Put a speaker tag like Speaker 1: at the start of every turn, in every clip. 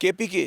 Speaker 1: KPK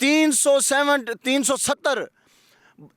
Speaker 2: 370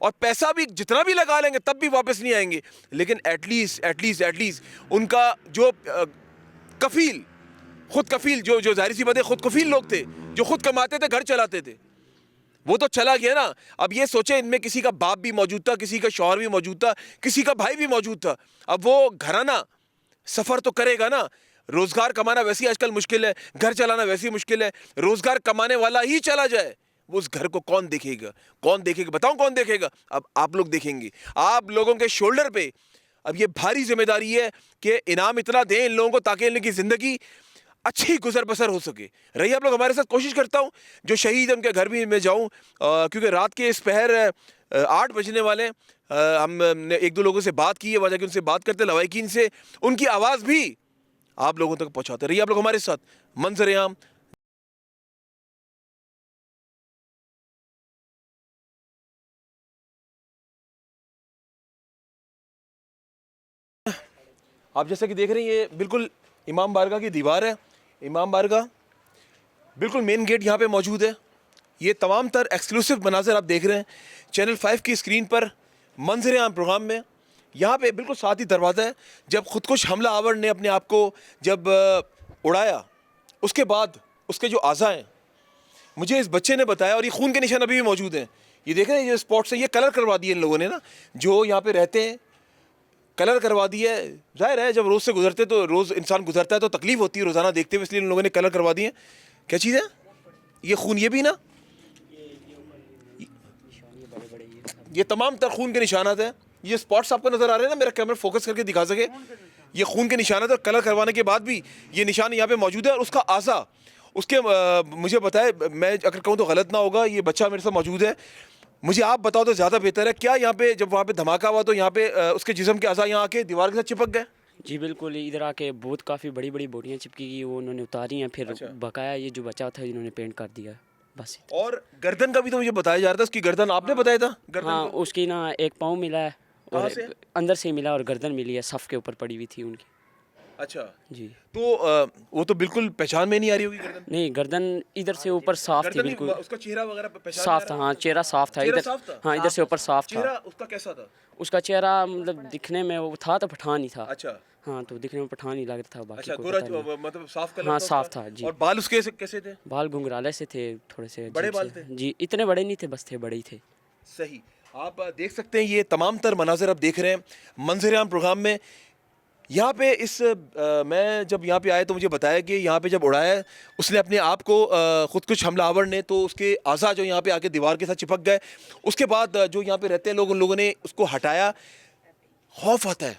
Speaker 1: اور پیسہ بھی جتنا بھی لگا لیں گے تب بھی واپس نہیں آئیں گے. لیکن ایٹ لیسٹ ان کا جو کفیل خود کفیل جو ظاہر سی بات ہے خود کفیل لوگ تھے جو خود کماتے تھے گھر چلاتے تھے وہ تو چلا گیا نا. اب یہ سوچیں ان میں کسی کا باپ بھی موجود تھا, کسی کا شوہر بھی موجود تھا, کسی کا بھائی بھی موجود تھا. اب وہ گھرانہ سفر تو کرے گا نا. روزگار کمانا ویسے آج کل مشکل ہے, گھر چلانا ویسے ہی مشکل ہے. روزگار کمانے والا ہی چلا جائے وہ اس گھر کو کون دیکھے گا, بتاؤں کون دیکھے گا؟ اب آپ لوگ دیکھیں گے. آپ لوگوں کے شولڈر پہ اب یہ بھاری ذمہ داری ہے کہ انعام اتنا دیں ان لوگوں کو تاکہ ان کی زندگی اچھی گزر بسر ہو سکے. رہی آپ لوگ ہمارے ساتھ, کوشش کرتا ہوں جو شہید ان کے گھر بھی میں جاؤں, کیونکہ رات کے اس پہر 8 بجنے والے ہیں. ہم نے ایک دو لوگوں سے بات کی ہے, وجہ کہ ان سے بات کرتے لوائقین سے, ان کی آواز بھی آپ لوگوں تک پہنچاتے. رہیے آپ لوگ ہمارے ساتھ. منظر عام آپ جیسا کہ دیکھ رہے ہیں, یہ بالکل امام بارگاہ کی دیوار ہے. امام بارگاہ بالکل مین گیٹ یہاں پہ موجود ہے. یہ تمام تر ایکسکلوسیو مناظر آپ دیکھ رہے ہیں چینل 5 کی اسکرین پر منظر عام پروگرام میں. یہاں پہ بالکل ساتھ ہی دروازہ ہے. جب خودکش حملہ آور نے اپنے آپ کو جب اڑایا اس کے بعد اس کے جو اعضاء ہیں, مجھے اس بچے نے بتایا, اور یہ خون کے نشان ابھی بھی موجود ہیں. یہ دیکھ رہے ہیں یہ اسپاٹس ہیں, یہ کلر کروا دیے ان لوگوں نے نا, جو یہاں پہ رہتے ہیں کلر کروا دیا ہے. ظاہر ہے جب روز سے گزرتے تو روز انسان گزرتا ہے تو تکلیف ہوتی ہے روزانہ دیکھتے ہوئے, اس لیے ان لوگوں نے کلر کروا دیے. کیا چیز ہے یہ خون؟ یہ بھی نا, یہ تمام تر خون کے نشانات ہیں. یہ اسپاٹس آپ کو نظر آ رہے ہیں نا, میرا کیمرہ فوکس کر کے دکھا سکے. یہ خون کے نشانات, اور کلر کروانے کے بعد بھی یہ نشان یہاں پہ موجود ہے. اور اس کا اعضا اس کے مجھے بتائے, میں اگر کہوں تو غلط نہ ہوگا, یہ بچہ میرے ساتھ موجود ہے. مجھے آپ بتاؤ تو زیادہ بہتر ہے, کیا یہاں پہ جب وہاں پہ دھماکہ ہوا تو یہاں پہ اس کے جسم کے اعضاء یہاں آ کے دیوار کے ساتھ چپک گئے؟
Speaker 3: جی بالکل, ادھر آ کے بہت کافی بڑی بڑی بوٹیاں چپکی گئی, وہ انہوں نے اتاری ہیں, پھر بقایا یہ جو بچا تھا انہوں نے پینٹ کر دیا بس.
Speaker 1: اور گردن کا بھی تو مجھے بتایا جا رہا تھا, اس کی گردن آپ نے بتایا تھا گردن
Speaker 3: ہاں, اس کی نا ایک پاؤں ملا ہے اور اندر سے ملا, اور گردن ملی ہے, صف کے اوپر پڑی ہوئی تھی ان کی.
Speaker 1: اچھا
Speaker 3: جی,
Speaker 1: تو وہ تو بالکل پہچان میں نہیں آ رہی ہوگی گردن.
Speaker 3: نہیں گردن ادھر سے اوپر صاف تھی, بالکل
Speaker 1: اس کا چہرہ وغیرہ پہچان
Speaker 3: صاف تھا. ہاں چہرہ صاف تھا, ادھر ہاں ادھر سے اوپر صاف تھا.
Speaker 1: چہرہ اس کا کیسا تھا؟
Speaker 3: اس کا چہرہ مطلب دکھنے میں وہ تھا تو پٹھان ہی تھا.
Speaker 1: اچھا
Speaker 3: ہاں, تو دکھنے میں پٹھان ہی لگ رہا تھا. باقی
Speaker 1: اچھا,
Speaker 3: کوئی
Speaker 1: گورا
Speaker 3: پتہ نہیں.
Speaker 1: مطلب صاف کلر
Speaker 3: ہاں
Speaker 1: تھا
Speaker 3: صاف تھا جی.
Speaker 1: اور بال اس کے کیسے تھے؟
Speaker 3: بال گھنگرالے سے تھے, تھوڑے سے
Speaker 1: بڑے بال تھے
Speaker 3: جی, اتنے بڑے نہیں تھے, بس تھے بڑے ہی تھے.
Speaker 1: صحیح. آپ دیکھ سکتے ہیں یہ تمام تر مناظر آپ دیکھ رہے ہیں منظر عام پروگرام میں. یہاں پہ اس میں جب یہاں پہ آئے تو مجھے بتایا کہ یہاں پہ جب اڑایا اس نے اپنے آپ کو خودکش حملہ آور نے, تو اس کے اعضاء جو یہاں پہ آ کے دیوار کے ساتھ چپک گئے. اس کے بعد جو یہاں پہ رہتے ہیں لوگ, ان لوگوں نے اس کو ہٹایا. خوف آتا ہے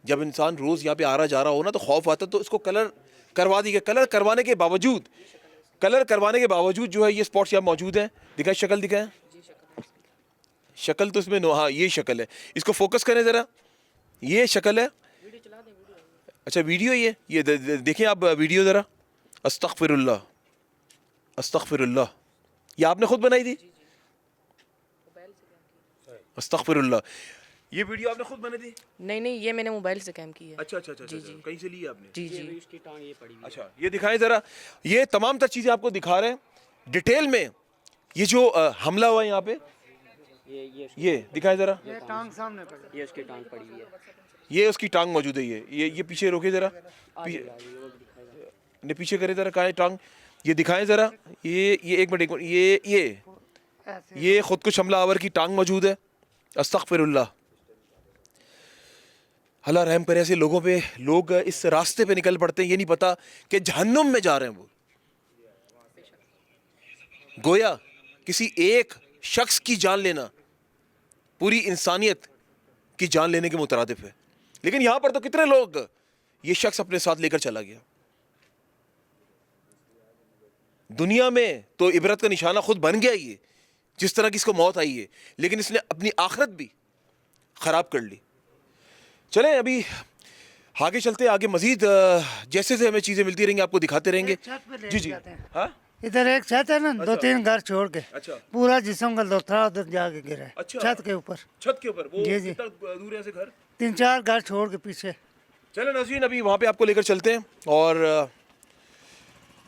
Speaker 1: جب انسان روز یہاں پہ آ رہا جا رہا ہو نا, تو خوف آتا ہے. تو اس کو کلر کروا دی گیا. کلر کروانے کے باوجود جو ہے یہ اسپاٹس یہاں موجود ہیں. دکھائیں شکل, دکھائیں شکل. تو اس میں ہاں یہ شکل ہے, اس کو فوکس کریں ذرا, یہ شکل ہے. اچھا ویڈیو یہ دیکھیں آپ ویڈیو ذرا. استغفر اللہ, استغفر اللہ. یہ آپ نے خود بنائی تھی؟ استغفر اللہ. یہ ویڈیو آپ نے خود بنائی تھی؟
Speaker 4: نہیں, یہ میں نے موبائل سے کیم کی ہے.
Speaker 1: اچھا, کہیں سے لی ہے آپ نے؟
Speaker 4: جی.
Speaker 3: اس کی ٹانگ یہ پڑی ہوئی.
Speaker 1: اچھا یہ دکھائیں ذرا. یہ تمام تر چیزیں آپ کو دکھا رہے ہیں ڈیٹیل میں. یہ جو حملہ ہوا ہے یہاں پہ, یہ دکھائیں ذرا.
Speaker 3: یہ اس کی ٹانگ پڑی ہوئی ہے.
Speaker 1: یہ اس کی ٹانگ موجود ہے. یہ پیچھے روکے ذرا, پیچھے کرے ذرا, کہاں ہے ٹانگ؟ یہ دکھائیں ذرا. یہ ایک منٹ, یہ خودکش حملہ آور کی ٹانگ موجود ہے. استغفر اللہ. اللہ رحم کرے ایسے لوگوں پہ. لوگ اس راستے پہ نکل پڑتے ہیں, یہ نہیں پتا کہ جہنم میں جا رہے ہیں. وہ گویا کسی ایک شخص کی جان لینا پوری انسانیت کی جان لینے کے مترادف ہے. لیکن یہاں پر تو کتنے لوگ یہ شخص اپنے ساتھ لے کر چلا گیا. دنیا میں تو عبرت کا نشانہ خود بن گیا یہ, جس طرح کی اس کو موت آئی ہے, لیکن اس نے اپنی آخرت بھی خراب کر لی. چلیں ابھی آگے چلتے ہیں, آگے مزید جیسے ہمیں چیزیں ملتی رہیں گی آپ کو دکھاتے رہیں گے. جی ہاں,
Speaker 5: ادھر ایک چھت ہے نا, 2-3 گھر چھوڑ کے
Speaker 1: اچھا
Speaker 5: پورا جسم کا لوتھڑا ادھر جا کے گرا ہے چھت کے اوپر.
Speaker 1: چھت کے اوپر وہ
Speaker 5: جی.
Speaker 1: کتنا دور ہے سے گھر؟
Speaker 5: 3-4 گھر چھوڑ کے پیچھے.
Speaker 1: چلیں ناظرین ابھی وہاں پہ آپ کو لے کر چلتے ہیں, اور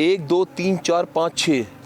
Speaker 1: 1 2 3 4 5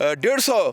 Speaker 1: 150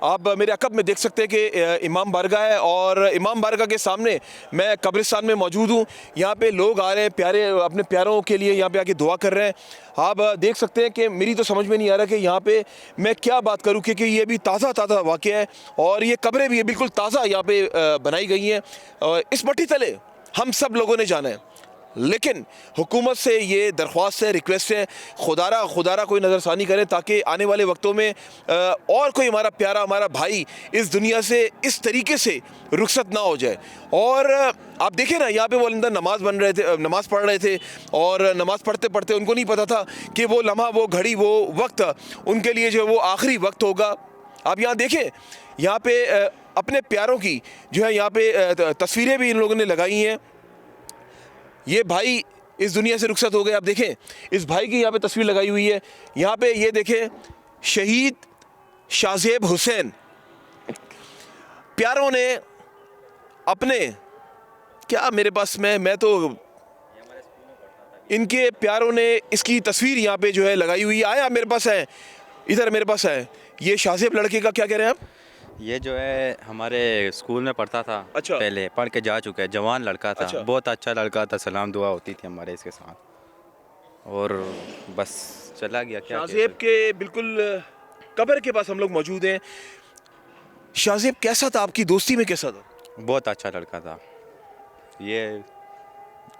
Speaker 1: آپ میرے عقب میں دیکھ سکتے ہیں کہ امام بارگاہ ہے اور امام بارگاہ کے سامنے میں قبرستان میں موجود ہوں. یہاں پہ لوگ آ رہے ہیں پیارے اپنے پیاروں کے لیے یہاں پہ آ کے دعا کر رہے ہیں. آپ دیکھ سکتے ہیں کہ میری تو سمجھ میں نہیں آ رہا کہ یہاں پہ میں کیا بات کروں کیونکہ یہ بھی تازہ واقعہ ہے اور یہ قبریں بھی بالکل تازہ یہاں پہ بنائی گئی ہیں. اس مٹی تلے ہم سب لوگوں نے جانا ہے لیکن حکومت سے یہ درخواست ہے ریکویسٹ ہے خدارہ کوئی نظر ثانی کرے تاکہ آنے والے وقتوں میں اور کوئی ہمارا پیارا ہمارا بھائی اس دنیا سے اس طریقے سے رخصت نہ ہو جائے. اور آپ دیکھیں نا یہاں پہ وہ اندر نماز پڑھ رہے تھے اور نماز پڑھتے پڑھتے ان کو نہیں پتا تھا کہ وہ لمحہ وہ گھڑی وہ وقت ان کے لیے جو وہ آخری وقت ہوگا. آپ یہاں دیکھیں یہاں پہ اپنے پیاروں کی جو ہے یہاں پہ تصویریں بھی ان لوگوں نے لگائی ہیں. یہ بھائی اس دنیا سے رخصت ہو گئے. آپ دیکھیں اس بھائی کی یہاں پہ تصویر لگائی ہوئی ہے. یہاں پہ یہ دیکھیں شہید شاہ حسین پیاروں نے اپنے کیا میرے پاس میں تو ان کے پیاروں نے اس کی تصویر یہاں پہ جو ہے لگائی ہوئی ہے. آیا میرے پاس ہے ادھر میرے پاس ہے یہ شاہ لڑکے کا کیا کہہ رہے ہیں آپ؟
Speaker 6: یہ جو ہے ہمارے اسکول میں پڑھتا تھا.
Speaker 1: اچھا.
Speaker 6: پہلے پڑھ کے جا چکا ہے. جوان لڑکا تھا.
Speaker 1: اچھا.
Speaker 6: بہت اچھا لڑکا تھا. سلام دعا ہوتی تھی ہمارے اس کے ساتھ اور بس چلا گیا.
Speaker 1: شاہ کے بالکل قبر کے پاس ہم لوگ موجود ہیں. شاہ کیسا تھا؟ آپ کی دوستی میں کیسا تھا؟
Speaker 6: بہت اچھا لڑکا تھا. یہ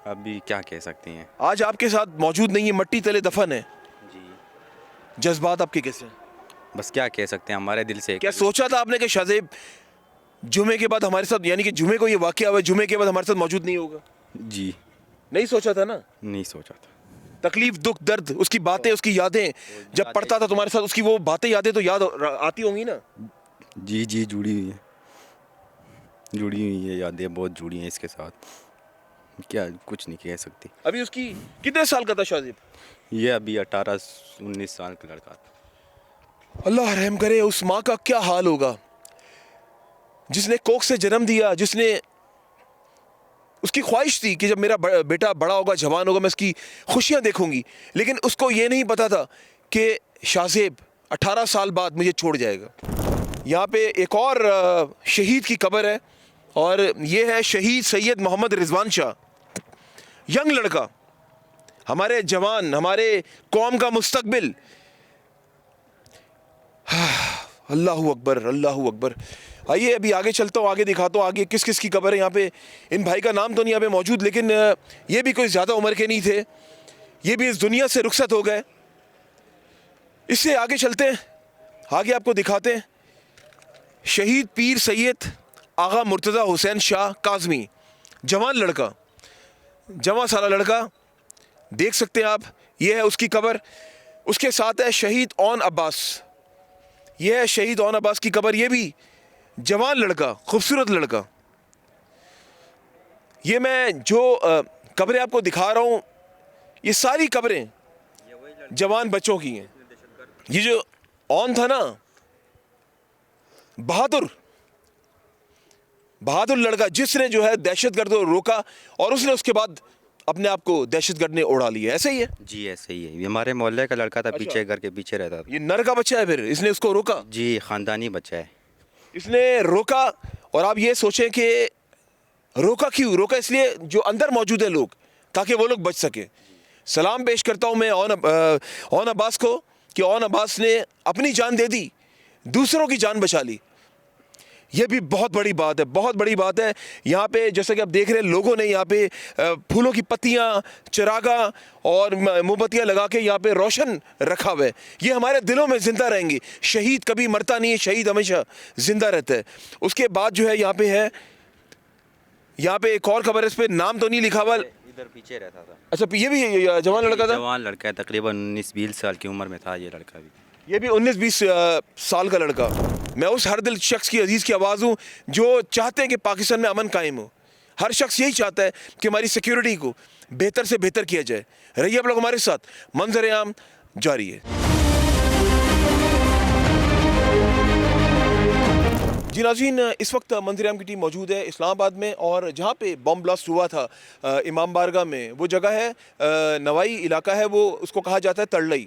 Speaker 6: ابھی کیا کہہ سکتے ہیں.
Speaker 1: آج آپ کے ساتھ موجود نہیں ہے مٹی تلے دفن ہے.
Speaker 6: جی
Speaker 1: جذبات آپ کے کیسے ہیں؟
Speaker 6: بس کیا کہہ سکتے ہیں ہمارے دل سے.
Speaker 1: کیا سوچا تھا آپ نے کہ شاہ جمعے کے بعد ہمارے ساتھ یعنی کہ جمعے کو یہ واقعہ ہوا جمعے کے بعد ہمارے ساتھ موجود نہیں ہوگا؟
Speaker 6: جی
Speaker 1: نہیں سوچا تھا نا.
Speaker 6: نہیں سوچا تھا.
Speaker 1: تکلیف دکھ درد اس کی باتیں اس کی یادیں جب پڑھتا تھا تمہارے ساتھ اس کی وہ باتیں یادیں تو یاد آتی ہوں گی نا.
Speaker 6: جی جڑی ہوئی ہے یادیں بہت جڑی ہیں اس کے ساتھ. کیا کچھ نہیں کہہ سکتی.
Speaker 1: ابھی اس کی کتنے سال کا تھا شاہ؟
Speaker 6: یہ ابھی 18-19 سال کا لڑکا تھا.
Speaker 1: اللہ رحم کرے اس ماں کا کیا حال ہوگا جس نے کوکھ سے جنم دیا, جس نے اس کی خواہش تھی کہ جب میرا بیٹا بڑا ہوگا جوان ہوگا میں اس کی خوشیاں دیکھوں گی, لیکن اس کو یہ نہیں پتا تھا کہ شاہ زیب 18 سال بعد مجھے چھوڑ جائے گا. یہاں پہ ایک اور شہید کی قبر ہے اور یہ ہے شہید سید محمد رضوان شاہ. ینگ لڑکا, ہمارے جوان, ہمارے قوم کا مستقبل. اللہ اکبر اللہ اکبر. آئیے ابھی آگے چلتا ہوں, آگے دکھاتا ہوں آگے کس کس کی قبر ہے یہاں پہ. ان بھائی کا نام تو نہیں یہاں پہ موجود لیکن یہ بھی کوئی زیادہ عمر کے نہیں تھے, یہ بھی اس دنیا سے رخصت ہو گئے. اس سے آگے چلتے ہیں, آگے آپ کو دکھاتے ہیں شہید پیر سید آغا مرتضی حسین شاہ کاظمی. جوان لڑکا, جوان سالہ لڑکا, دیکھ سکتے ہیں آپ. یہ ہے اس کی قبر. اس کے ساتھ ہے شہید اون عباس. یہ ہے شہید اون عباس کی قبر. یہ بھی جوان لڑکا, خوبصورت لڑکا. یہ میں جو قبریں آپ کو دکھا رہا ہوں یہ ساری قبریں جوان بچوں کی ہیں. یہ جو اون تھا نا, بہادر لڑکا جس نے جو ہے دہشت گرد کو روکا اور اس نے اس کے بعد اپنے آپ کو دہشت گرد نے اڑا لیا. ایسا ہی ہے؟
Speaker 6: جی ایسے ہی ہے. یہ ہمارے محلے کا لڑکا تھا. پیچھے گھر کے پیچھے رہتا تھا.
Speaker 1: یہ نر کا بچہ ہے, پھر اس نے اس کو روکا.
Speaker 6: جی خاندانی بچہ ہے.
Speaker 1: اس نے روکا اور آپ یہ سوچیں کہ روکا کیوں؟ روکا اس لیے جو اندر موجود ہیں لوگ تاکہ وہ لوگ بچ سکیں. سلام پیش کرتا ہوں میں اون عباس کو کہ اون عباس نے اپنی جان دے دی, دوسروں کی جان بچا لی. یہ بھی بہت بڑی بات ہے, بہت بڑی بات ہے. یہاں پہ جیسا کہ آپ دیکھ رہے ہیں لوگوں نے یہاں پہ پھولوں کی پتیاں, چراغاں اور موم بتیاں لگا کے یہاں پہ روشن رکھا ہوا ہے. یہ ہمارے دلوں میں زندہ رہیں گی. شہید کبھی مرتا نہیں ہے, شہید ہمیشہ زندہ رہتا ہے. اس کے بعد جو ہے یہاں پہ ہے, یہاں پہ ایک اور خبر ہے, اس پہ نام تو نہیں لکھا ہوا.
Speaker 6: ادھر پیچھے رہتا تھا.
Speaker 1: اچھا یہ بھی جوان لڑکا تھا؟
Speaker 6: جوان لڑکا ہے, تقریباً 19-20 سال کی عمر میں تھا یہ لڑکا بھی.
Speaker 1: یہ بھی 19-20 سال کا لڑکا. میں اس ہر دل شخص کی عزیز کی آواز ہوں جو چاہتے ہیں کہ پاکستان میں امن قائم ہو. ہر شخص یہی چاہتا ہے کہ ہماری سیکیورٹی کو بہتر سے بہتر کیا جائے. رہیے آپ لوگ ہمارے ساتھ, منظر عام جاری ہے. جی ناظرین, اس وقت منظر عام کی ٹیم موجود ہے اسلام آباد میں, اور جہاں پہ بم بلاسٹ ہوا تھا امام بارگاہ میں, وہ جگہ ہے نوائی علاقہ ہے, وہ اس کو کہا جاتا ہے تڑلئی.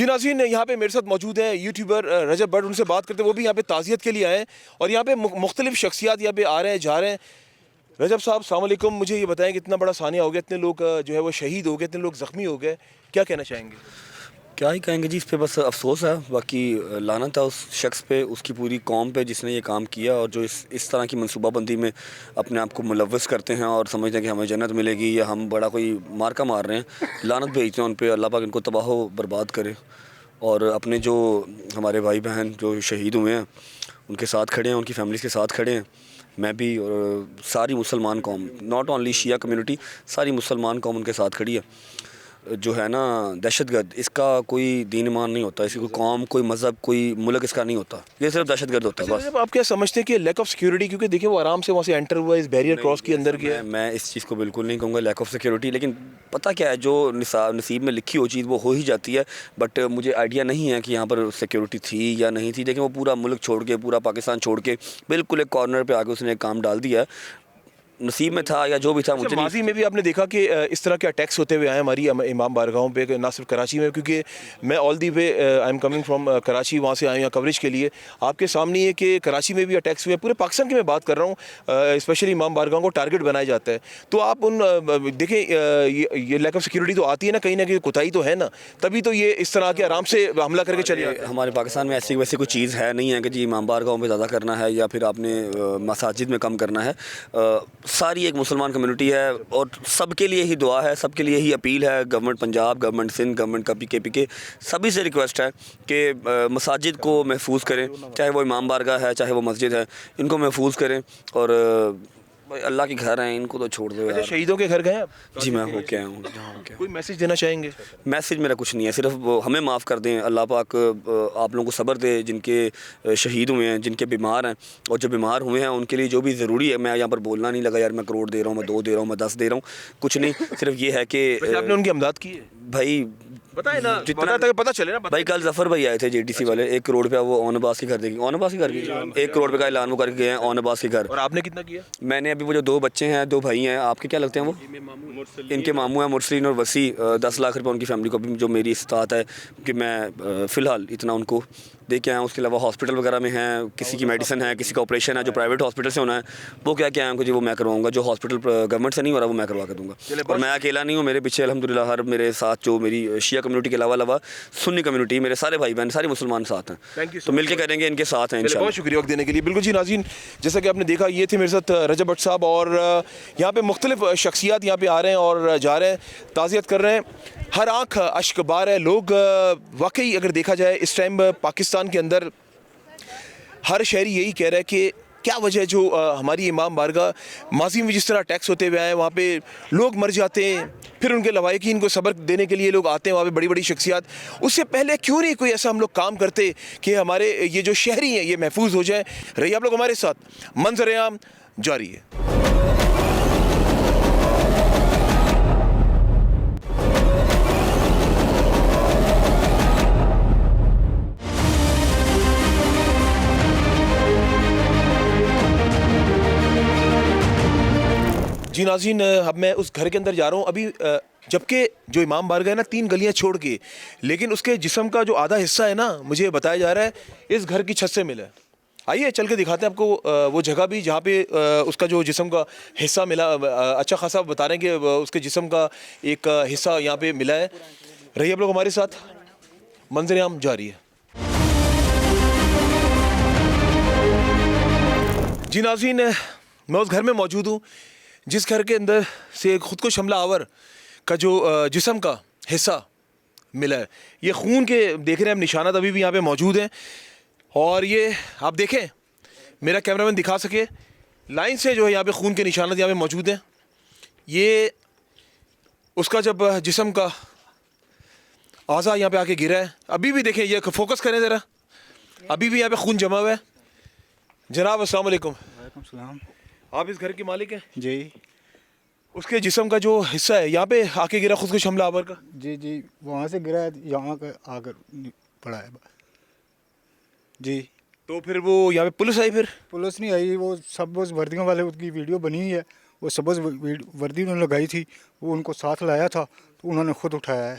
Speaker 1: جی ناظرین یہاں پہ میرے ساتھ موجود ہیں یوٹیوبر رجب بٹ, ان سے بات کرتے ہیں, وہ بھی یہاں پہ تعزیت کے لیے آئے ہیں اور یہاں پہ مختلف شخصیات یہاں پہ آ رہے ہیں جا رہے ہیں. رجب صاحب السلام علیکم, مجھے یہ بتائیں کہ اتنا بڑا ثانیہ ہو گیا, اتنے لوگ جو ہے وہ شہید ہو گئے, اتنے لوگ زخمی ہو گئے, کیا کہنا چاہیں گے؟
Speaker 7: کیا ہی کہیں گے جی, اس پہ بس افسوس ہے, باقی لعنت ہے اس شخص پہ, اس کی پوری قوم پہ جس نے یہ کام کیا اور جو اس طرح کی منصوبہ بندی میں اپنے آپ کو ملوث کرتے ہیں اور سمجھتے ہیں کہ ہمیں جنت ملے گی یا ہم بڑا کوئی مارکا مار رہے ہیں. لعنت بھیجتے ہیں ان پہ, اللہ پاک ان کو تباہ و برباد کرے. اور اپنے جو ہمارے بھائی بہن جو شہید ہوئے ہیں ان کے ساتھ کھڑے ہیں, ان کی فیملیز کے ساتھ کھڑے ہیں. میں بھی اور ساری مسلمان قوم, ناٹ اونلی شیعہ کمیونٹی, ساری مسلمان قوم ان کے ساتھ کھڑی ہے. جو ہے نا دہشت گرد, اس کا کوئی دین ایمان نہیں ہوتا, اس کی کوئی قوم, کوئی مذہب, کوئی ملک اس کا نہیں ہوتا, یہ صرف دہشت گرد ہوتا ہے بس.
Speaker 1: آپ کیا سمجھتے ہیں کہ لیک آف سیکورٹی, کیونکہ دیکھیں وہ آرام سے وہاں سے انٹر ہوا, اس بیریئر کراس کی اندر گیا.
Speaker 7: میں اس چیز کو بالکل نہیں کہوں گا لیک آف سیکورٹی, لیکن پتہ کیا ہے, جو نصیب میں لکھی ہو چیز وہ ہو ہی جاتی ہے. بٹ مجھے آئیڈیا نہیں ہے کہ یہاں پر سیکورٹی تھی یا نہیں تھی, لیکن وہ پورا ملک چھوڑ کے, پورا پاکستان چھوڑ کے بالکل ایک کارنر پہ آ کے اس نے ایک کام ڈال دیا ہے. نصیب میں تھا یا جو بھی تھا, مجھے
Speaker 1: ماضی میں بھی آپ نے دیکھا کہ اس طرح کے اٹیکس ہوتے ہوئے آئے ہماری امام بارگاہوں پہ, نہ صرف کراچی میں, کیونکہ میں all the way I am coming from Karachi, وہاں سے آئے ہیں کوریج کے لیے. آپ کے سامنے یہ کہ کراچی میں بھی اٹیکس ہوئے, پورے پاکستان کی میں بات کر رہا ہوں, اسپیشلی امام بارگاہوں کو ٹارگٹ بنایا جاتا ہے. تو آپ ان دیکھیں یہ لیک آف سیکورٹی تو آتی ہے نا, کہیں نہ کہیں کوتاہی تو ہے نا, تبھی تو یہ اس طرح کے آرام سے حملہ کر کے چلے جاتے ہیں.
Speaker 7: ہمارے پاکستان میں ایسی ویسی کوئی چیز ہے نہیں ہے کہ جی امام بارگاہوں پہ زیادہ کرنا ہے یا پھر آپ نے مساجد میں کم کرنا ہے. ساری ایک مسلمان کمیونٹی ہے اور سب کے لیے ہی دعا ہے, سب کے لیے ہی اپیل ہے. Government Punjab, government Sindh, government کا پی کے سبھی سے ریکویسٹ ہے کہ مساجد کو محفوظ کریں, چاہے وہ امام بارگاہ ہے چاہے وہ مسجد ہے, ان کو محفوظ کریں. اور اللہ کے گھر ہیں, ان کو تو چھوڑ دو یار.
Speaker 1: شہیدوں کے گھر گئے آپ؟
Speaker 7: جی میں ہو کے آیا ہوں.
Speaker 1: کوئی میسج دینا چاہیں گے؟
Speaker 7: میسج میرا کچھ نہیں ہے, صرف ہمیں معاف کر دیں, اللہ پاک آپ لوگوں کو صبر دے جن کے شہید ہوئے ہیں, جن کے بیمار ہیں, اور جو بیمار ہوئے ہیں ان کے لیے جو بھی ضروری ہے. میں یہاں پر بولنا نہیں لگا یار میں کروڑ دے رہا ہوں, میں 2 دے رہا ہوں, میں 10 دے رہا ہوں, کچھ نہیں. صرف یہ ہے کہ
Speaker 1: آپ نے ان کی امداد کی ہے
Speaker 7: بھائی,
Speaker 1: بتائیں نا, پتہ چلے نا.
Speaker 7: بھائی کل ظفر بھائی آئے تھے JTC والے, 1 کروڑ روپیہ وہ اون عباس کے گھر دے گی, اون عباس کے گھر کی 1 کروڑ روپے کا اعلان وہ کر کے گئے ہیں اون عباس کے گھر.
Speaker 1: اور آپ نے کتنا کیا؟
Speaker 7: میں نے ابھی وہ جو 2 بچے ہیں, 2 بھائی ہیں, آپ کے کیا لگتے ہیں وہ, ان کے ماموں ہیں مرسلین اور وسیع, 10 لاکھ روپے ان کی فیملی کو بھی جو میری استطاعت ہے کہ میں فی الحال اتنا ان کو دے کے آیا ہوں. اس کے علاوہ ہاسپٹل وغیرہ میں ہیں, کسی کی میڈیسن ہے, کسی کا آپریشن ہے جو پرائیویٹ ہاسپٹل سے ہونا ہے, وہ کیا آیا ہوں کہ جی وہ میں کرواؤں گا, جو ہاسپٹل گورنمنٹ سے نہیں ہو رہا وہ میں کروا کے دوں گا. اور میں اکیلا نہیں ہوں, میرے پیچھے الحمدللہ ہر میرے ساتھ جو میری شیعہ کمیونٹی کے علاوہ سنی کمیونٹی, میرے سارے بھائی بہن سارے مسلمان ساتھ ہیں, تو مل کے کریں گے, ان کے ساتھ ہیں انشاءاللہ.
Speaker 1: بہت شکریہ وقت دینے کے لیے. بالکل جی ناظرین, جیسا کہ آپ نے دیکھا یہ تھے میرے ساتھ رجب بٹ صاحب, اور یہاں پہ مختلف شخصیات یہاں پہ آ رہے ہیں اور جا رہے ہیں, تعزیت کر رہے ہیں. ہر آنکھ اشک بار ہے. لوگ واقعی اگر دیکھا جائے اس ٹائم پاکستان کے اندر ہر شہری یہی کہہ رہا ہے کہ کیا وجہ ہے جو ہماری امام بارگاہ ماضی میں جس طرح اٹیکس ہوتے ہوئے آئے ہیں, وہاں پہ لوگ مر جاتے ہیں, پھر ان کے لوائقین کو صبر دینے کے لیے لوگ آتے ہیں, وہاں پہ بڑی بڑی شخصیات, اس سے پہلے کیوں نہیں کوئی ایسا ہم لوگ کام کرتے کہ ہمارے یہ جو شہری ہیں یہ محفوظ ہو جائیں. رہیے آپ لوگ ہمارے ساتھ, منظر عام جاری ہے. جی ناظرین, اب میں اس گھر کے اندر جا رہا ہوں ابھی, جبکہ جو امام بارگاہ ہے نا 3 گلیاں چھوڑ کے, لیکن اس کے جسم کا جو آدھا حصہ ہے نا مجھے بتایا جا رہا ہے اس گھر کی چھت سے ملا ہے. آئیے چل کے دکھاتے ہیں آپ کو وہ جگہ بھی جہاں پہ اس کا جو جسم کا حصہ ملا. اچھا خاصا بتا رہے ہیں کہ اس کے جسم کا ایک حصہ یہاں پہ ملا ہے. رہیے آپ لوگ ہمارے ساتھ, منظر عام جاری ہے. جی ناظرین, میں اس گھر میں موجود ہوں جس گھر کے اندر سے خودکش حملہ آور کا جو جسم کا حصہ ملا ہے. یہ خون کے دیکھ رہے ہیں ہم نشانات ابھی بھی یہاں پہ موجود ہیں, اور یہ آپ دیکھیں, میرا کیمرہ مین دکھا سکے, لائن سے جو ہے یہاں پہ خون کے نشانات یہاں پہ موجود ہیں. یہ اس کا جب جسم کا اعضا یہاں پہ آ کے گرا ہے, ابھی بھی دیکھیں, یہ فوکس کریں ذرا, ابھی بھی یہاں پہ خون جمع ہوا ہے. جناب السلام علیکم.
Speaker 8: وعلیکم السلام.
Speaker 1: آپ اس گھر کے مالک ہیں؟
Speaker 8: جی.
Speaker 1: اس کے جسم کا جو حصہ ہے یہاں پہ آ کے گرا خودکش حملہ آور کا؟
Speaker 8: جی جی, وہاں سے گرا ہے, یہاں کا آ کر پڑا ہے. جی.
Speaker 1: تو پھر وہ یہاں پہ پولیس آئی؟ پھر
Speaker 8: پولیس نہیں آئی, وہ سبز وردیوں والے کی ویڈیو بنی ہوئی ہے, وہ سبز وردی انہوں نے لگائی تھی, وہ ان کو ساتھ لایا تھا تو انہوں نے خود اٹھایا ہے.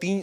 Speaker 1: 3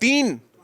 Speaker 1: 3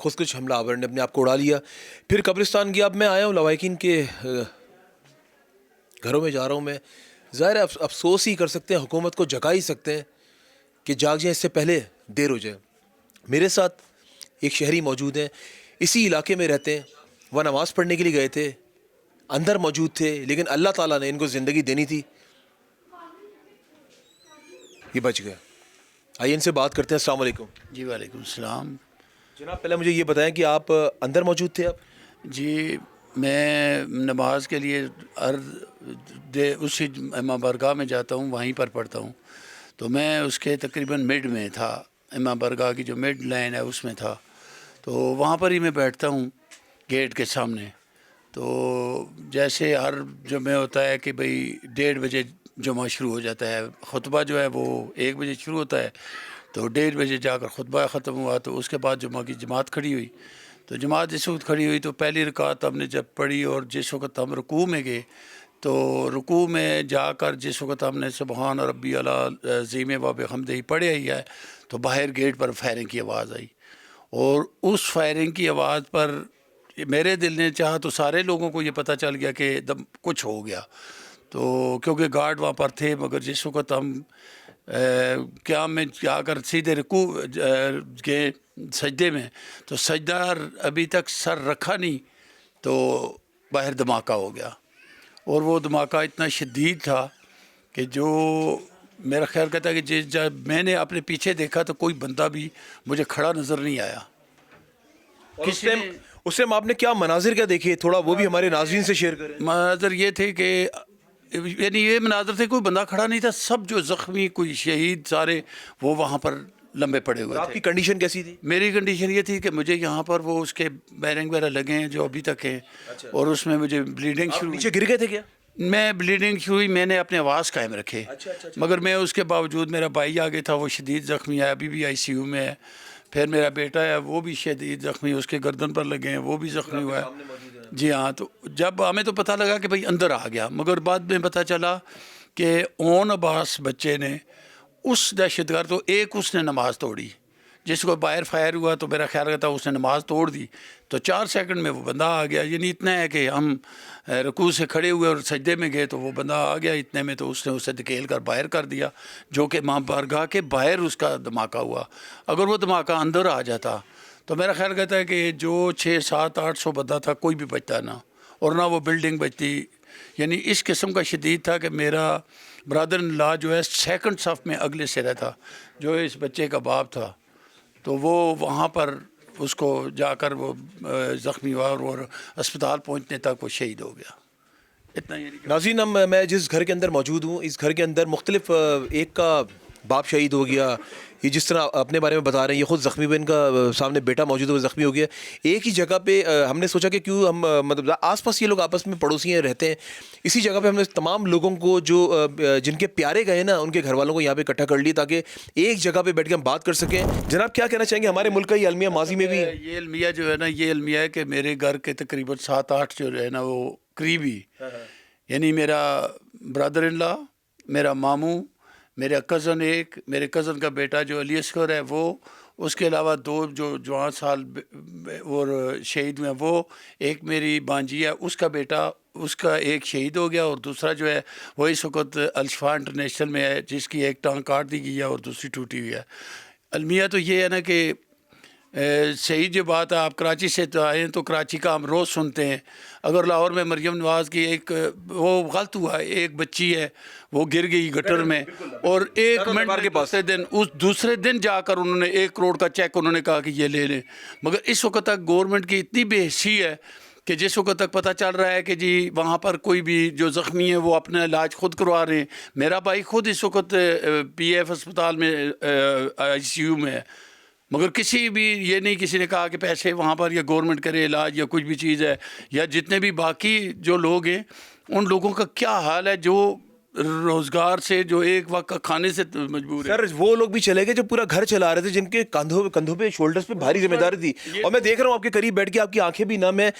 Speaker 1: خود کچھ حملہ آور نے اپنے آپ کو اڑا لیا. پھر قبرستان گیا. اب میں آیا ہوں لواحقین کے گھروں میں جا رہا ہوں میں. ظاہر ہے افسوس ہی کر سکتے ہیں, حکومت کو جگا ہی سکتے ہیں کہ جاگ جائیں اس سے پہلے دیر ہو جائے. میرے ساتھ ایک شہری موجود ہیں, اسی علاقے میں رہتے ہیں. وہ نماز پڑھنے کے لیے گئے تھے, اندر موجود تھے, لیکن اللہ تعالیٰ نے ان کو زندگی دینی تھی, یہ بچ گیا. آئیے ان سے بات کرتے ہیں. السلام علیکم.
Speaker 9: جی وعلیکم السلام.
Speaker 1: جناب پہلے مجھے یہ بتائیں کہ آپ اندر موجود تھے؟ آپ
Speaker 9: جی میں نماز کے لیے اسی امام بارگاہ میں جاتا ہوں, وہیں پر پڑھتا ہوں. تو میں اس کے تقریباً مڈ میں تھا, امام بارگاہ کی جو مڈ لائن ہے اس میں تھا. تو وہاں پر ہی میں بیٹھتا ہوں گیٹ کے سامنے. تو جیسے ہر جمعہ ہوتا ہے کہ بھئی 1:30 بجے جمعہ شروع ہو جاتا ہے, خطبہ جو ہے وہ 1 بجے شروع ہوتا ہے, تو 1:30 بجے جا کر خطبہ ختم ہوا. تو اس کے بعد جمعہ کی جماعت کھڑی ہوئی. تو جماعت جس وقت کھڑی ہوئی تو پہلی رکعت ہم نے جب پڑھی, اور جس وقت ہم رکوع میں گئے تو رکوع میں جا کر جس وقت ہم نے سبحان ربی اعلیٰ عظیم و بحمدہ پڑھے ہی ہے, تو باہر گیٹ پر فائرنگ کی آواز آئی. اور اس فائرنگ کی آواز پر میرے دل نے چاہا تو سارے لوگوں کو یہ پتہ چل گیا کہ کچھ ہو گیا. تو کیونکہ گارڈ وہاں پر تھے, مگر جس وقت ہم قیام میں جا کر سیدھے رکوع کے سجدے میں, تو سجدہ ابھی تک سر رکھا نہیں تو باہر دھماکہ ہو گیا. اور وہ دھماکہ اتنا شدید تھا کہ جو میرا خیال کہتا ہے کہ جب میں نے اپنے پیچھے دیکھا تو کوئی بندہ بھی مجھے کھڑا نظر نہیں آیا.
Speaker 1: اس ٹائم آپ نے کیا مناظر کیا دیکھے, تھوڑا وہ بھی ہمارے ناظرین سے شیئر کریں.
Speaker 9: مناظر یہ تھے کہ یعنی یہ مناظر تھے, کوئی بندہ کھڑا نہیں تھا, سب جو زخمی کوئی شہید سارے وہ وہاں پر لمبے پڑے ہوئے تھے.
Speaker 1: آپ کی کنڈیشن کیسی تھی؟
Speaker 9: میری کنڈیشن یہ تھی کہ مجھے یہاں پر وہ اس کے بیرنگ وغیرہ لگے ہیں جو ابھی تک ہیں, اور اس میں مجھے بلیڈنگ شروع.
Speaker 1: نیچے گر گئے تھے کیا؟
Speaker 9: میں بلیڈنگ شروع ہوئی, میں نے اپنے آواز قائم رکھے, مگر میں اس کے باوجود میرا بھائی آگے تھا, وہ شدید زخمی ہے, ابھی بھی ICU میں ہے. پھر میرا بیٹا ہے وہ بھی شدید زخمی, اس کے گردن پر لگے ہیں, وہ بھی زخمی ہوا ہے. جی ہاں. تو جب ہمیں تو پتہ لگا کہ بھئی اندر آ گیا, مگر بعد میں پتہ چلا کہ اون عباس بچے نے اس دہشت گرد تو ایک اس نے نماز توڑی, جس کو باہر فائر ہوا تو میرا خیال رہتا اس نے نماز توڑ دی, تو 4 سیکنڈ میں وہ بندہ آ گیا. یعنی اتنا ہے کہ ہم رکوع سے کھڑے ہوئے اور سجدے میں گئے تو وہ بندہ آ گیا, اتنے میں تو اس نے اسے دھکیل کر باہر کر دیا, جو کہ امام بارگاہ کے باہر اس کا دھماکہ ہوا. اگر وہ دھماکہ اندر آ جاتا تو میرا خیال کہتا ہے کہ جو 600 700 800 بندہ تھا کوئی بھی بچتا نہ, اور نہ وہ بلڈنگ بچتی. یعنی اس قسم کا شدید تھا کہ میرا برادر ان لا جو ہے 2nd صف میں اگلے سے رہتا, جو اس بچے کا باپ تھا, تو وہ وہاں پر اس کو جا کر وہ زخمی ہوا اور اسپتال پہنچنے تک وہ شہید ہو گیا. اتنا ہی.
Speaker 1: ناظرین میں جس گھر کے اندر موجود ہوں, اس گھر کے اندر مختلف, ایک کا باپ شہید ہو گیا, یہ جس طرح اپنے بارے میں بتا رہے ہیں, یہ خود زخمی ہوئے, ان کا سامنے بیٹا موجود ہے وہ زخمی ہو گیا. ایک ہی جگہ پہ ہم نے سوچا کہ کیوں ہم مطلب آس پاس یہ لوگ آپس میں پڑوسی ہیں رہتے ہیں, اسی جگہ پہ ہم نے تمام لوگوں کو جو جن کے پیارے گئے نا ان کے گھر والوں کو یہاں پہ اکٹھا کر لی تاکہ ایک جگہ پہ بیٹھ کے ہم بات کر سکیں. جناب کیا کہنا چاہیں گے, ہمارے ملک کا یہ المیہ ماضی میں بھی
Speaker 9: یہ المیہ جو ہے نا, یہ المیہ ہے کہ میرے گھر کے تقریباً 7-8 جو ہے نا وہ قریبی, یعنی میرا برادر ان لا, میرا ماموں, میرا کزن, ایک میرے کزن کا بیٹا جو علی اصغر ہے وہ, اس کے علاوہ 2 جو جوان سال اور شہید ہوئے ہیں وہ, ایک میری بانجی ہے اس کا بیٹا, اس کا ایک شہید ہو گیا, اور دوسرا جو ہے وہ اس وقت الشفا انٹرنیشنل میں ہے, جس کی ایک ٹانگ کاٹ دی گئی ہے اور دوسری ٹوٹی ہوئی ہے. المیہ تو یہ ہے نا کہ صحیح جو بات ہے, آپ کراچی سے تو آئے ہیں تو کراچی کا ہم روز سنتے ہیں. اگر لاہور میں مریم نواز کی ایک وہ غلط ہوا, ایک بچی ہے وہ گر گئی گٹر میں, اور 1 منٹ کے دن اس دوسرے دن جا کر انہوں نے 1 کروڑ کا چیک انہوں نے کہا کہ یہ لے لیں. مگر اس وقت تک گورنمنٹ کی اتنی بے حسی ہے کہ جس وقت تک پتہ چل رہا ہے کہ جی وہاں پر کوئی بھی جو زخمی ہیں وہ اپنا علاج خود کروا رہے ہیں. میرا بھائی خود اس وقت PF اسپتال میں ICU میں ہے, مگر کسی بھی یہ نہیں کسی نے کہا کہ پیسے وہاں پر یا گورنمنٹ کرے علاج یا کچھ بھی چیز ہے, یا جتنے بھی باقی جو لوگ ہیں ان لوگوں کا کیا حال ہے جو روزگار سے, جو ایک وقت کا کھانے سے مجبور ہے.
Speaker 1: سر وہ لوگ بھی چلے گئے جو پورا گھر چلا رہے تھے, جن کے کندھوں پہ شولڈرز پہ بھاری ذمہ داری تھی, اور میں دیکھ رہا ہوں آپ کے قریب بیٹھ کے آپ کی آنکھیں بھی نم ہیں,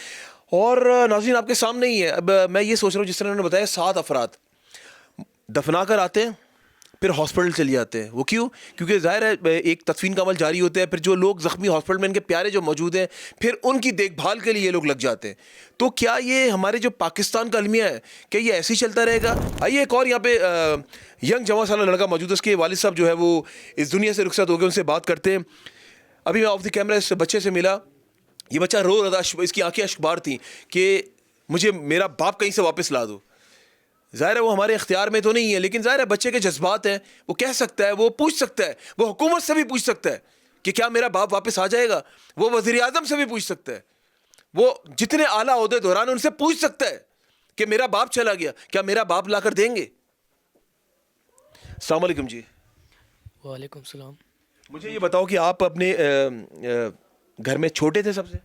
Speaker 1: اور ناظرین آپ کے سامنے ہی ہے. اب میں یہ سوچ رہا ہوں جس طرح انہوں نے بتایا 7 افراد دفنا کر آتے ہیں, پھر ہاسپٹل چلے جاتے ہیں. وہ کیوں؟ کیونکہ ظاہر ہے ایک تدفین کا عمل جاری ہوتا ہے, پھر جو لوگ زخمی ہاسپٹل میں ان کے پیارے جو موجود ہیں پھر ان کی دیکھ بھال کے لیے یہ لوگ لگ جاتے ہیں. تو کیا یہ ہمارے جو پاکستان کا المیہ ہے کیا یہ ایسے ہی چلتا رہے گا؟ آئیے ایک اور یہاں پہ ینگ جوان سالہ لڑکا موجود ہے, اس کے والد صاحب جو ہے وہ اس دنیا سے رخصت ہو گئے, ان سے بات کرتے ہیں. ابھی میں آف دی کیمرہ اس بچے سے ملا, یہ بچہ رو رہا تھا, اس کی آنکھیں اشکبار تھیں کہ مجھے میرا باپ کہیں سے واپس لا دو. ظاہر ہے وہ ہمارے اختیار میں تو نہیں ہے, لیکن ظاہر ہے بچے کے جذبات ہیں, وہ کہہ سکتا ہے, وہ پوچھ سکتا ہے, وہ حکومت سے بھی پوچھ سکتا ہے کہ کیا میرا باپ واپس آ جائے گا, وہ وزیر اعظم سے بھی پوچھ سکتا ہے, وہ جتنے اعلیٰ عہدے دوران ان سے پوچھ سکتا ہے کہ میرا باپ چلا گیا, کیا میرا باپ لا کر دیں گے؟ السلام علیکم جی.
Speaker 10: وعلیکم السلام.
Speaker 1: مجھے یہ بتاؤ کہ آپ اپنے گھر میں چھوٹے تھے سب سے؟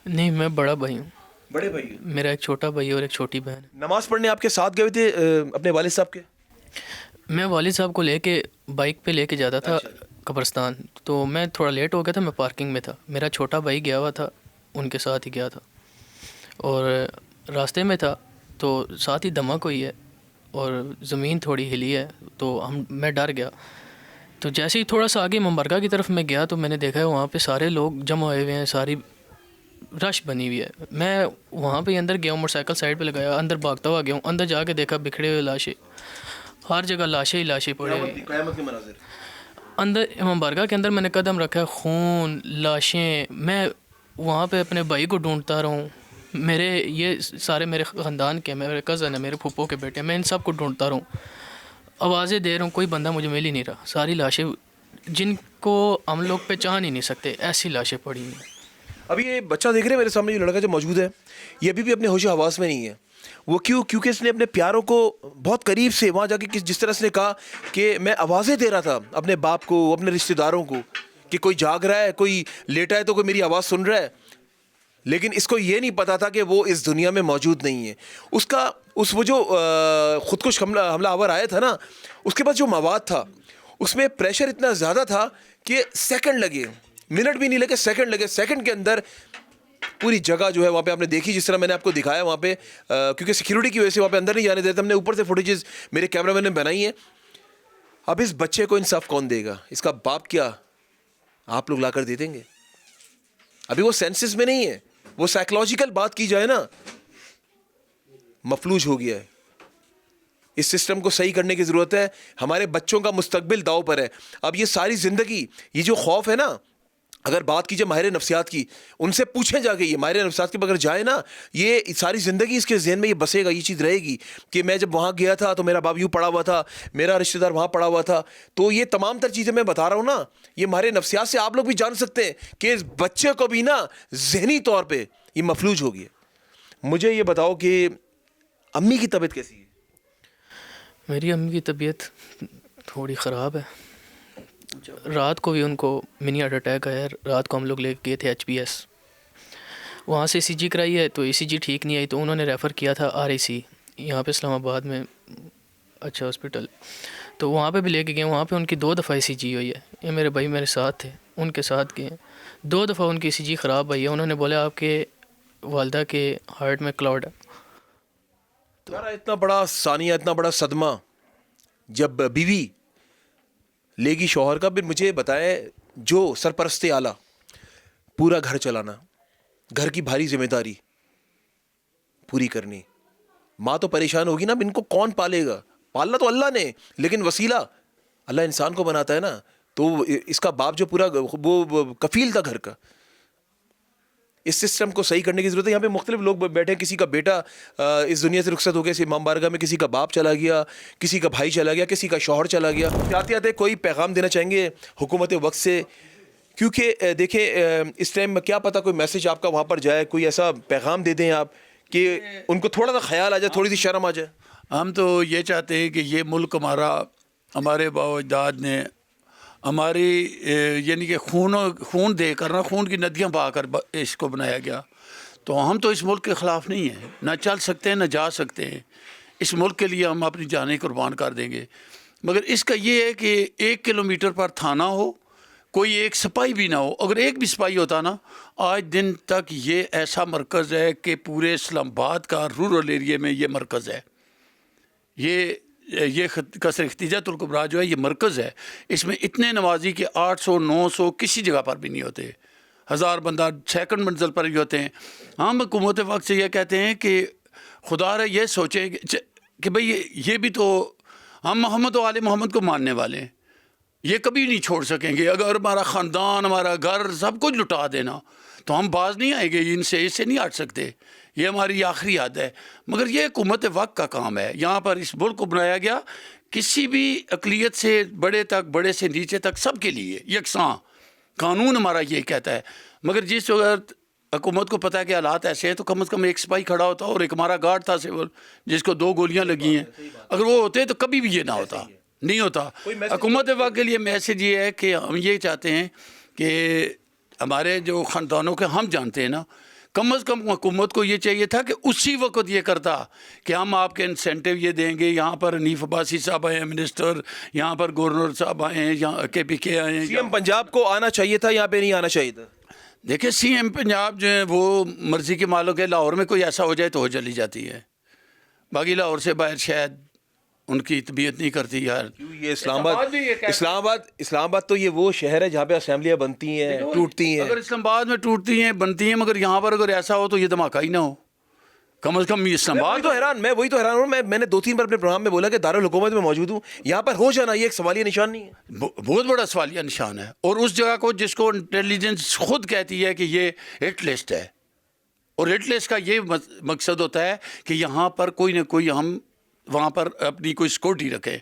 Speaker 10: نہیں, میں بڑا بھائی ہوں.
Speaker 1: بڑے بھائی؟
Speaker 10: میرا ایک چھوٹا بھائی اور ایک چھوٹی بہن.
Speaker 1: نماز پڑھنے آپ کے ساتھ گئے تھے اپنے والد صاحب کے؟
Speaker 10: میں والد صاحب کو لے کے بائک پہ لے کے جاتا تھا قبرستان, تو میں تھوڑا لیٹ ہو گیا تھا, میں پارکنگ میں تھا, میرا چھوٹا بھائی گیا ہوا تھا, ان کے ساتھ ہی گیا تھا, اور راستے میں تھا تو ساتھ ہی دھمک ہوئی ہے اور زمین تھوڑی ہلی ہے, تو میں ڈر گیا. تو جیسے ہی تھوڑا سا آگے ممبرگہ کی طرف میں گیا تو میں نے دیکھا ہے وہاں پہ سارے لوگ جمع ہوئے ہوئے ہیں, ساری رش بنی ہوئی ہے. میں وہاں پہ اندر گیا ہوں, موٹر سائیکل سائڈ پہ لگایا, اندر بھاگتا ہوا گیا ہوں. اندر جا کے دیکھا بکھڑے ہوئے لاشیں, ہر جگہ لاشیں ہی لاشیں پڑے ہوئی.
Speaker 1: قیامت کے مناظر
Speaker 10: اندر امام بارگاہ کے اندر میں نے قدم رکھا ہے, خون, لاشیں. میں وہاں پہ اپنے بھائی کو ڈھونڈتا رہا ہوں, میرے یہ سارے میرے خاندان کے, میرے کزن ہیں, میرے پھپھو کے بیٹے ہیں, میں ان سب کو ڈھونڈتا رہا ہوں, آوازیں دے رہا ہوں, کوئی بندہ مجھے مل ہی نہیں رہا. ساری لاشیں جن کو ہم لوگ پہچان ہی نہیں سکتے, ایسی لاشیں پڑی ہیں.
Speaker 1: ابھی یہ بچہ دیکھ رہے ہیں میرے سامنے, جو لڑکا جو موجود ہے یہ ابھی بھی اپنے ہوش و حواس میں نہیں ہے. وہ کیوں؟ کیونکہ اس نے اپنے پیاروں کو بہت قریب سے وہاں جا کے جس طرح سے نے کہا کہ میں آوازیں دے رہا تھا اپنے باپ کو, اپنے رشتہ داروں کو, کہ کوئی جاگ رہا ہے, کوئی لیٹا ہے تو کوئی میری آواز سن رہا ہے, لیکن اس کو یہ نہیں پتا تھا کہ وہ اس دنیا میں موجود نہیں ہے. وہ جو خودکش حملہ آور آیا تھا نا, اس کے بعد جو مواد تھا اس میں پریشر اتنا زیادہ تھا کہ سیکنڈ لگے, منٹ بھی نہیں لگے, سیکنڈ لگے. سیکنڈ کے اندر پوری جگہ جو ہے وہاں پہ آپ نے دیکھی, جس طرح میں نے آپ کو دکھایا وہاں پہ, کیونکہ سیکیورٹی کی وجہ سے وہاں پہ اندر نہیں جانے دیتے, ہم نے اوپر سے فوٹیجز میرے کیمرہ مین نے بنائی ہیں. اب اس بچے کو انصاف کون دے گا؟ اس کا باپ کیا آپ لوگ لا کر دے دیں گے؟ ابھی وہ سینسز میں نہیں ہے. وہ سائیکلوجیکل بات کی جائے نا, مفلوج ہو گیا ہے. اس سسٹم کو صحیح کرنے کی ضرورت ہے. ہمارے بچوں کا مستقبل داؤ پر ہے. اب یہ ساری زندگی, یہ جو خوف ہے نا, اگر بات کیجیے ماہر نفسیات کی, ان سے پوچھیں جا کے, یہ ماہر نفسیات کے بغیر جائے نا, یہ ساری زندگی اس کے ذہن میں یہ بسے گا, یہ چیز رہے گی کہ میں جب وہاں گیا تھا تو میرا باپ یوں پڑا ہوا تھا, میرا رشتہ دار وہاں پڑا ہوا تھا. تو یہ تمام تر چیزیں میں بتا رہا ہوں نا, یہ ماہر نفسیات سے آپ لوگ بھی جان سکتے ہیں کہ اس بچے کو بھی نا ذہنی طور پہ یہ مفلوج ہو گیا. مجھے یہ بتاؤ کہ امی کی طبیعت کیسی ہے؟
Speaker 10: میری امی کی طبیعت تھوڑی خراب ہے. رات کو بھی ان کو منی ہارٹ اٹیک آیا. رات کو ہم لوگ لے گئے تھے ایچ پی ایس, وہاں سے ای سی جی کرائی ہے, تو ای سی جی ٹھیک نہیں آئی, تو انہوں نے ریفر کیا تھا آر ای سی, یہاں پہ اسلام آباد میں اچھا ہاسپٹل, تو وہاں پہ بھی لے کے گئے. وہاں پہ ان کی 2 دفعہ ای سی جی ہوئی ہے. یہ میرے بھائی میرے ساتھ تھے, ان کے ساتھ گئے, 2 دفعہ ان کی ای سی جی خراب آئی ہے. انہوں نے بولا آپ کے والدہ کے ہارٹ میں کلاؤڈ ہے.
Speaker 1: اتنا بڑا ثانیہ, اتنا بڑا صدمہ جب بیوی لے گی شوہر کا. پھر مجھے بتائیں, جو سرپرست اعلیٰ, پورا گھر چلانا, گھر کی بھاری ذمہ داری پوری کرنی, ماں تو پریشان ہوگی نا, اب ان کو کون پالے گا؟ پالنا تو اللہ نے, لیکن وسیلہ اللہ انسان کو بناتا ہے نا. تو اس کا باپ جو پورا وہ کفیل تھا گھر کا. اس سسٹم کو صحیح کرنے کی ضرورت ہے. یہاں پہ مختلف لوگ بیٹھے ہیں, کسی کا بیٹا اس دنیا سے رخصت ہو گیا امام بارگاہ میں, کسی کا باپ چلا گیا, کسی کا بھائی چلا گیا, کسی کا شوہر چلا گیا. آتے آتے کوئی پیغام دینا چاہیں گے حکومت وقت سے؟ کیونکہ دیکھیں اس ٹائم کیا پتہ کوئی میسج آپ کا وہاں پر جائے, کوئی ایسا پیغام دے دیں آپ کہ ان کو تھوڑا سا خیال آ جائے, تھوڑی سی شرم آ جائے.
Speaker 9: ہم تو یہ چاہتے ہیں کہ یہ ملک ہمارا, ہمارے باو اجداد نے ہماری یعنی کہ خون دے کر نا, خون کی ندیاں بہا کر اس کو بنایا گیا. تو ہم تو اس ملک کے خلاف نہیں ہیں, نہ چل سکتے ہیں نہ جا سکتے ہیں. اس ملک کے لیے ہم اپنی جانیں قربان کر دیں گے. مگر اس کا یہ ہے کہ 1 کلومیٹر پر تھانہ ہو, کوئی ایک سپاہی بھی نہ ہو. اگر ایک بھی سپاہی ہوتا نا, آج دن تک یہ ایسا مرکز ہے کہ پورے اسلام آباد کا رورل ایریے میں یہ مرکز ہے. یہ یہ قصر اختیجۃ الکبریٰ جو ہے یہ مرکز ہے، اس میں اتنے نمازی کہ 800 900 کسی جگہ پر بھی نہیں ہوتے، 1000 بندہ سیکنڈ منزل پر بھی ہوتے ہیں. ہم حکومت وقت سے یہ کہتے ہیں کہ خدا رہا یہ سوچیں کہ بھئی یہ بھی تو ہم محمد و آل محمد کو ماننے والے ہیں، یہ کبھی نہیں چھوڑ سکیں گے. اگر ہمارا خاندان، ہمارا گھر، سب کچھ لٹا دینا تو ہم باز نہیں آئیں گے، اس سے نہیں ہٹ سکتے، یہ ہماری آخری حد ہے. مگر یہ حکومت وقت کا کام ہے. یہاں پر اس ملک کو بنایا گیا کسی بھی اقلیت سے بڑے تک، بڑے سے نیچے تک، سب کے لیے یکساں. قانون ہمارا یہ کہتا ہے. مگر جس وقت حکومت کو پتہ ہے کہ حالات ایسے ہیں تو کم از کم ایک سپاہی کھڑا ہوتا، اور ایک ہمارا گارڈ تھا سول جس کو 2 گولیاں لگی ہیں، اگر وہ ہوتے تو کبھی بھی یہ نہ ہوتا، نہیں ہوتا. حکومت وقت کے لیے میسیج یہ ہے کہ ہم یہ چاہتے ہیں کہ ہمارے جو خاندانوں کے ہم جانتے ہیں نا، کم از کم حکومت کو یہ چاہیے تھا کہ اسی وقت یہ کرتا کہ ہم آپ کے انسینٹیو یہ دیں گے. یہاں پر حنیف عباسی صاحب آئے ہیں منسٹر، یہاں پر گورنر صاحب آئے ہیں، یہاں KPK آئے ہیں.
Speaker 1: سی ایم پنجاب کو آنا چاہیے تھا، یہاں پہ نہیں آنا چاہیے تھا.
Speaker 9: دیکھیں سی ایم پنجاب جو ہیں وہ مرضی کے مالک ہے. لاہور میں کوئی ایسا ہو جائے تو ہو چلی جاتی ہے، باقی لاہور سے باہر شاید ان کی طبیعت نہیں کرتی. یار
Speaker 1: یہ اسلام آباد تو یہ وہ شہر ہے جہاں پہ اسمبلیاں بنتی ہیں، ٹوٹتی ہیں.
Speaker 9: اگر اسلام آباد میں ٹوٹتی ہیں، بنتی ہیں، مگر یہاں پر اگر ایسا ہو تو یہ دھماکہ ہی نہ ہو. کم از کم اسلام آباد
Speaker 1: میں وہی تو حیران ہوں. میں نے 2-3 بار اپنے پروگرام میں بولا کہ دارالحکومت میں موجود ہوں، یہاں پر ہو جانا یہ ایک سوالیہ نشان نہیں ہے،
Speaker 9: بہت بڑا سوالیہ نشان ہے. اور اس جگہ کو جس کو انٹیلیجنس خود کہتی ہے کہ یہ ہٹ لسٹ ہے، اور ہٹ لسٹ کا یہ مقصد ہوتا ہے کہ یہاں پر کوئی نہ کوئی ہم وہاں پر اپنی کوئی سیکورٹی رکھے.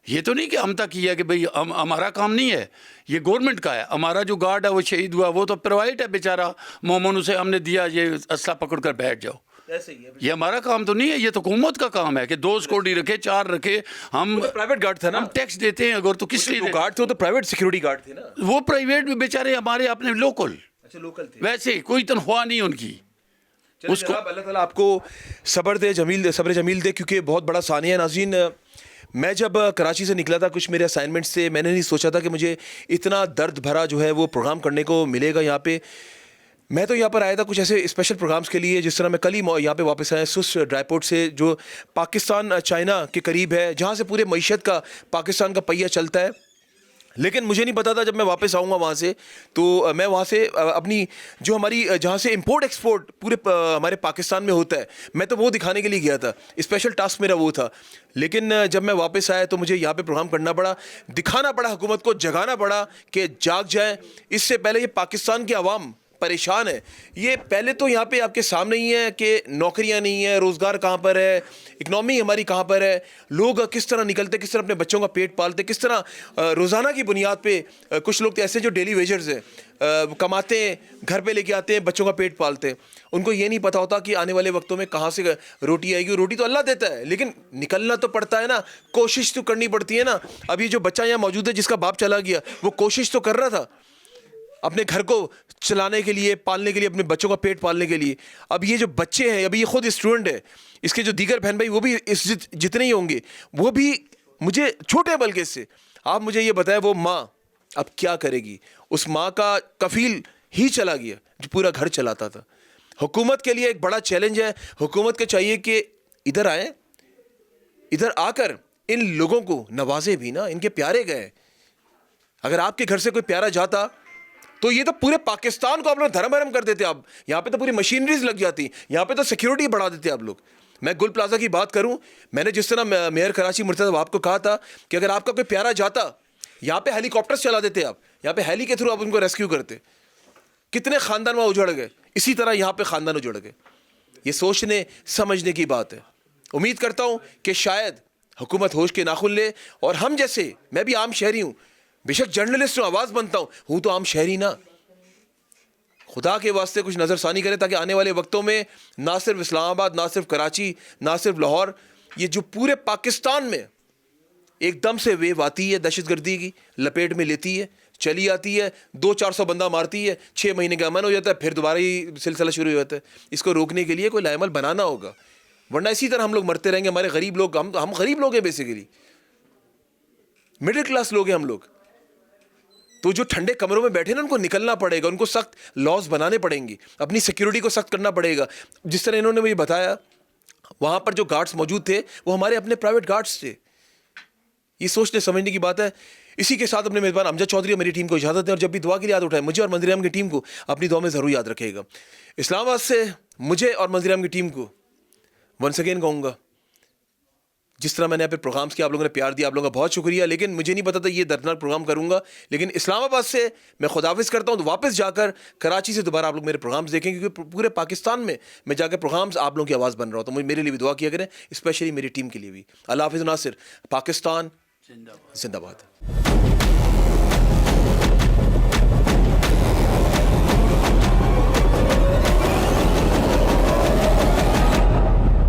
Speaker 9: یہ تو نہیں کہ ہم تک یہ ہے کہ بھئی ہمارا کام نہیں ہے، یہ گورنمنٹ کا ہے. ہمارا جو گارڈ ہے وہ شہید ہوا، وہ تو پرائیویٹ ہے بیچارہ، مومن اسے ہم نے دیا یہ اسلحہ پکڑ کر بیٹھ جاؤ. یہ ہمارا کام تو نہیں ہے، یہ تو حکومت کا کام ہے کہ 2 سیکورٹی رکھے، 4 رکھے. ہم
Speaker 1: پرائیویٹ گارڈ تھا نا،
Speaker 9: ہم ٹیکس دیتے ہیں اگر تو کس لیے
Speaker 1: گارڈ تھے؟ تو پرائیویٹ سیکورٹی گارڈ تھے نا.
Speaker 9: وہ پرائیویٹ بھی بیچارے ہمارے اپنے لوکل
Speaker 1: تھے،
Speaker 9: ویسے کوئی تنخواہ نہیں ان کی.
Speaker 1: اس کو اللہ تعالیٰ آپ کو صبر جمیل دے کیونکہ بہت بڑا ثانیہ ہے. ناظرین، میں جب کراچی سے نکلا تھا کچھ میرے اسائنمنٹ سے، میں نے نہیں سوچا تھا کہ مجھے اتنا درد بھرا جو ہے وہ پروگرام کرنے کو ملے گا یہاں پہ. میں تو یہاں پر آیا تھا کچھ ایسے اسپیشل پروگرامز کے لیے، جس طرح میں کل ہی یہاں پہ واپس آیا سوس ڈرائی پورٹ سے، جو پاکستان چائنا کے قریب ہے، جہاں سے پورے معیشت کا پاکستان کا پہیہ چلتا ہے. لیکن مجھے نہیں پتا تھا جب میں واپس آؤں گا وہاں سے تو میں وہاں سے اپنی جو ہماری جہاں سے امپورٹ ایکسپورٹ پورے ہمارے پاکستان میں ہوتا ہے، میں تو وہ دکھانے کے لیے گیا تھا. اسپیشل ٹاسک میرا وہ تھا. لیکن جب میں واپس آیا تو مجھے یہاں پہ پروگرام کرنا پڑا، دکھانا پڑا، حکومت کو جگانا پڑا کہ جاگ جائیں. اس سے پہلے یہ پاکستان کے عوام پریشان ہے. یہ پہلے تو یہاں پہ آپ کے سامنے ہی ہے کہ نوکریاں نہیں ہیں، روزگار کہاں پر ہے، اکنامی ہماری کہاں پر ہے، لوگ کس طرح نکلتے، کس طرح اپنے بچوں کا پیٹ پالتے، کس طرح روزانہ کی بنیاد پہ. کچھ لوگ تو ایسے جو ڈیلی ویجرز ہیں، کماتے ہیں، گھر پہ لے کے آتے ہیں، بچوں کا پیٹ پالتے ہیں. ان کو یہ نہیں پتا ہوتا کہ آنے والے وقتوں میں کہاں سے روٹی آئے گی. روٹی تو اللہ دیتا ہے لیکن نکلنا تو پڑتا ہے نا، کوشش تو کرنی پڑتی ہے نا. ابھی جو بچہ یہاں موجود ہے جس کا باپ چلا گیا، وہ کوشش تو کر رہا تھا اپنے گھر کو چلانے کے لیے، پالنے کے لیے، اپنے بچوں کا پیٹ پالنے کے لیے. اب یہ جو بچے ہیں، ابھی یہ خود اسٹوڈنٹ ہے، اس کے جو دیگر بہن بھائی وہ بھی جتنے ہی ہوں گے، وہ بھی مجھے چھوٹے بلکہ اس سے. آپ مجھے یہ بتائیں وہ ماں اب کیا کرے گی؟ اس ماں کا کفیل ہی چلا گیا جو پورا گھر چلاتا تھا. حکومت کے لیے ایک بڑا چیلنج ہے. حکومت کو چاہیے کہ ادھر آئیں، ادھر آ کر ان لوگوں کو نوازے بھی نا، ان کے پیارے گئے. اگر آپ کے گھر سے کوئی پیارا جاتا تو یہ تو پورے پاکستان کو آپ لوگ دھرم بھرم کر دیتے. آپ یہاں پہ تو پوری مشینریز لگ جاتی، یہاں پہ تو سیکیورٹی بڑھا دیتے آپ لوگ. میں گل پلازا کی بات کروں، میں نے جس طرح میئر کراچی مرتضی وہاب کو کہا تھا کہ اگر آپ کا کوئی پیارا جاتا، یہاں پہ ہیلی کاپٹرز چلا دیتے، آپ یہاں پہ ہیلی کے تھرو آپ ان کو ریسکیو کرتے. کتنے خاندان وہاں اجڑ گئے، اسی طرح یہاں پہ خاندان اجڑ گئے. یہ سوچنے سمجھنے کی بات ہے. امید کرتا ہوں کہ شاید حکومت ہوش کے ناخن لے، اور ہم جیسے، میں بھی عام شہری ہوں، بے شک جرنلسٹ ہوں، آواز بنتا ہوں تو عام شہری نا. خدا کے واسطے کچھ نظر ثانی کرے تاکہ آنے والے وقتوں میں نہ صرف اسلام آباد، نہ صرف کراچی، نہ صرف لاہور، یہ جو پورے پاکستان میں ایک دم سے ویو آتی ہے دہشت گردی کی، لپیٹ میں لیتی ہے، چلی آتی ہے، 200-400 بندہ مارتی ہے، 6 مہینے کا امن ہو جاتا ہے، پھر دوبارہ ہی سلسلہ شروع ہو جاتا ہے. اس کو روکنے کے لیے کوئی لائے عمل بنانا ہوگا، ورنہ اسی طرح ہم لوگ مرتے رہیں گے. ہمارے غریب لوگ، ہم غریب لوگ ہیں، بیسیکلی مڈل کلاس لوگ ہیں ہم لوگ. تو جو ٹھنڈے کمروں میں بیٹھے نا، ان کو نکلنا پڑے گا، ان کو سخت لاز بنانے پڑیں گے، اپنی سیکیورٹی کو سخت کرنا پڑے گا. جس طرح انہوں نے مجھے بتایا وہاں پر جو گارڈز موجود تھے وہ ہمارے اپنے پرائیویٹ گارڈز تھے. یہ سوچنے سمجھنے کی بات ہے. اسی کے ساتھ اپنے میزبان امجد چودھری اور میری ٹیم کو اجازت دیں, اور جب بھی دعا کے لیے یاد اٹھائے مجھے اور منظر اعظم کی ٹیم کو اپنی دعا میں ضرور یاد رکھے گا. اسلام آباد سے مجھے اور منظر اعظم کی ٹیم کو ونس اگین کہوں گا, جس طرح میں نے یہاں پہ پروگرامس کیا, آپ لوگوں نے پیار دیا, آپ لوگوں کا بہت شکریہ. لیکن مجھے نہیں پتا تھا یہ دردناک پروگرام کروں گا, لیکن اسلام آباد سے میں خداحافظ کرتا ہوں. تو واپس جا کر کراچی سے دوبارہ آپ لوگ میرے پروگرامس دیکھیں, کیونکہ پورے پاکستان میں جا کے پروگرامس آپ لوگوں کی آواز بن رہا ہوں. تو میرے لیے بھی دعا کیا کریں, اسپیشلی میری ٹیم کے لیے بھی. اللہ حافظ. ناصر, پاکستان زندہ باد.